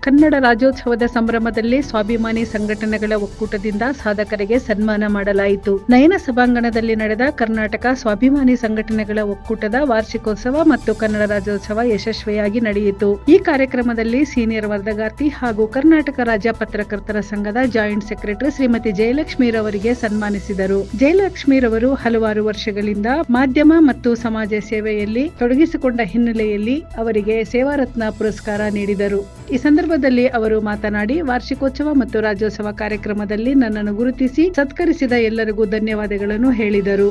ಕನ್ನಡ ರಾಜ್ಯೋತ್ಸವದ ಸಂಭ್ರಮದಲ್ಲಿ ಸ್ವಾಭಿಮಾನಿ ಸಂಘಟನೆಗಳ ಒಕ್ಕೂಟದಿಂದ ಸಾಧಕರಿಗೆ ಸನ್ಮಾನ ಮಾಡಲಾಯಿತು. ನಯನ ಸಭಾಂಗಣದಲ್ಲಿ ನಡೆದ ಕರ್ನಾಟಕ ಸ್ವಾಭಿಮಾನಿ ಸಂಘಟನೆಗಳ ಒಕ್ಕೂಟದ ವಾರ್ಷಿಕೋತ್ಸವ ಮತ್ತು ಕನ್ನಡ ರಾಜ್ಯೋತ್ಸವ ಯಶಸ್ವಿಯಾಗಿ ನಡೆಯಿತು. ಈ ಕಾರ್ಯಕ್ರಮದಲ್ಲಿ ಸೀನಿಯರ್ ವರದಗಾರ್ತಿ ಹಾಗೂ ಕರ್ನಾಟಕ ರಾಜ್ಯ ಪತ್ರಕರ್ತರ ಸಂಘದ ಜಾಯಿಂಟ್ ಸೆಕ್ರೆಟರಿ ಶ್ರೀಮತಿ ಜಯಲಕ್ಷ್ಮೀರವರಿಗೆ ಸನ್ಮಾನಿಸಿದರು. ಜಯಲಕ್ಷ್ಮೀರವರು ಹಲವಾರು ವರ್ಷಗಳಿಂದ ಮಾಧ್ಯಮ ಮತ್ತು ಸಮಾಜ ಸೇವೆಯಲ್ಲಿ ತೊಡಗಿಸಿಕೊಂಡ ಹಿನ್ನೆಲೆಯಲ್ಲಿ ಅವರಿಗೆ ಸೇವಾರತ್ನ ಪುರಸ್ಕಾರ ನೀಡಿದರು. ಈ ಸಂದರ್ಭದಲ್ಲಿ ಅವರು ಮಾತನಾಡಿ, ವಾರ್ಷಿಕೋತ್ಸವ ಮತ್ತು ರಾಜ್ಯೋತ್ಸವ ಕಾರ್ಯಕ್ರಮದಲ್ಲಿ ನನ್ನನ್ನು ಗುರುತಿಸಿ ಸತ್ಕರಿಸಿದ ಎಲ್ಲರಿಗೂ ಧನ್ಯವಾದಗಳನ್ನು ಹೇಳಿದರು.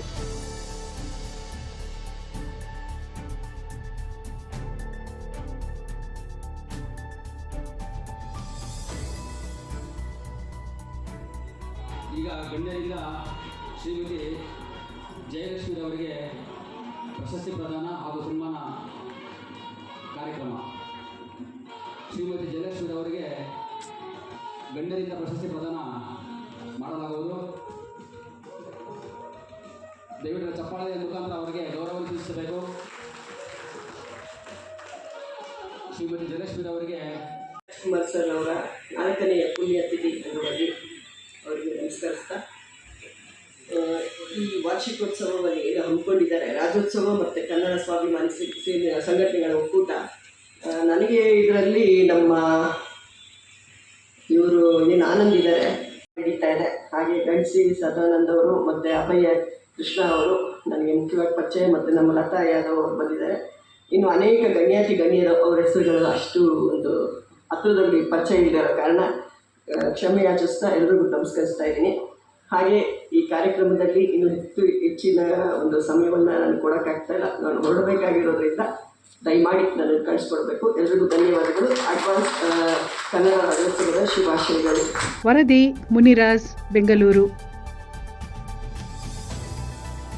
ಈಗ ಗಣ್ಯರಿಂದ ಶ್ರೀಮತಿ ಜಯಲಕ್ಷ್ಮೀರವರಿಗೆ ಪ್ರಶಸ್ತಿ ಪ್ರದಾನ ಹಾಗೂ ಸನ್ಮಾನ ಕಾರ್ಯಕ್ರಮ. ಶ್ರೀಮತಿ ಜಯಲಕ್ಷ್ಮೀರವರಿಗೆ ಗಣ್ಯರಿಂದ ಪ್ರಶಸ್ತಿ ಪ್ರದಾನ ಮಾಡಲಾಗುವುದು. ದಯವಿಟ್ಟು ಚಪ್ಪಾಳೆಯ ಮುಖಾಂತರ ಅವರಿಗೆ ಗೌರವ ಸೂಚಿಸಬೇಕು. ಶ್ರೀಮತಿ ಜಯಲಕ್ಷ್ಮೀರವರಿಗೆ ಕುಮಾರ್ ಸರ್ ಅವರ 4ನೇ ಪುಣ್ಯತಿಥಿ ಅಂಗವಾಗಿ ಅವರಿಗೆ ನಮಸ್ಕರಿಸ್ತಾ, ಈ ವಾರ್ಷಿಕೋತ್ಸವವನ್ನು ಏನು ಹಮ್ಮಿಕೊಂಡಿದ್ದಾರೆ ರಾಜ್ಯೋತ್ಸವ ಮತ್ತು ಕನ್ನಡ ಸ್ವಾಭಿಮಾನಿ ಸಂಘಟನೆಗಳ ಒಕ್ಕೂಟ, ನನಗೆ ಇದರಲ್ಲಿ ನಮ್ಮ ಇವರು ಏನು ಆನಂದ್ ಇದ್ದಾರೆ ನಡೀತಾ ಇದೆ. ಹಾಗೆ ಗಣಸಿ ಸದಾನಂದ್ ಅವರು ಮತ್ತು ಅಭಯ ಕೃಷ್ಣ ಅವರು ನನಗೆ ಮುಖ್ಯವಾಗಿ ಪರಿಚಯ, ಮತ್ತು ನಮ್ಮ ಲತಾ ಯಾದವ್ ಅವರು ಬಂದಿದ್ದಾರೆ. ಇನ್ನು ಅನೇಕ ಗಣ್ಯರು ಅವರ ಹೆಸರುಗಳು ಅಷ್ಟು ಒಂದು ಹತ್ತಿರದಲ್ಲಿ ಪರಿಚಯ ಇಲ್ಲದಿರೋ ಕಾರಣ ಕ್ಷಮೆ ಯಾಚಿಸ್ತಾ ಎಲ್ರಿಗೂ ನಮಸ್ಕರಿಸ್ತಾ ಇದ್ದೀನಿ. ಹಾಗೆ ಈ ಕಾರ್ಯಕ್ರಮದಲ್ಲಿ ಇನ್ನು ಹೆಚ್ಚಿನ ಒಂದು ಸಮಯವನ್ನು ನಾನು ಕೊಡೋಕ್ಕಾಗ್ತಾಯಿಲ್ಲ, ನಾನು ಹೊರಡಬೇಕಾಗಿರೋದ್ರಿಂದ ದಯಮಾಡಿ ನನಗೆ ಕಳಿಸ್ಕೊಡ್ಬೇಕು. ಎಲ್ರಿಗೂ ಧನ್ಯವಾದಗಳು. ಅಡ್ವಾನ್ಸ್ ಕನ್ನಡ ರಾಜ್ಯೋತ್ಸವದ ಶುಭಾಶಯಗಳು. ವರದಿ ಮುನಿರಾಜ್, ಬೆಂಗಳೂರು.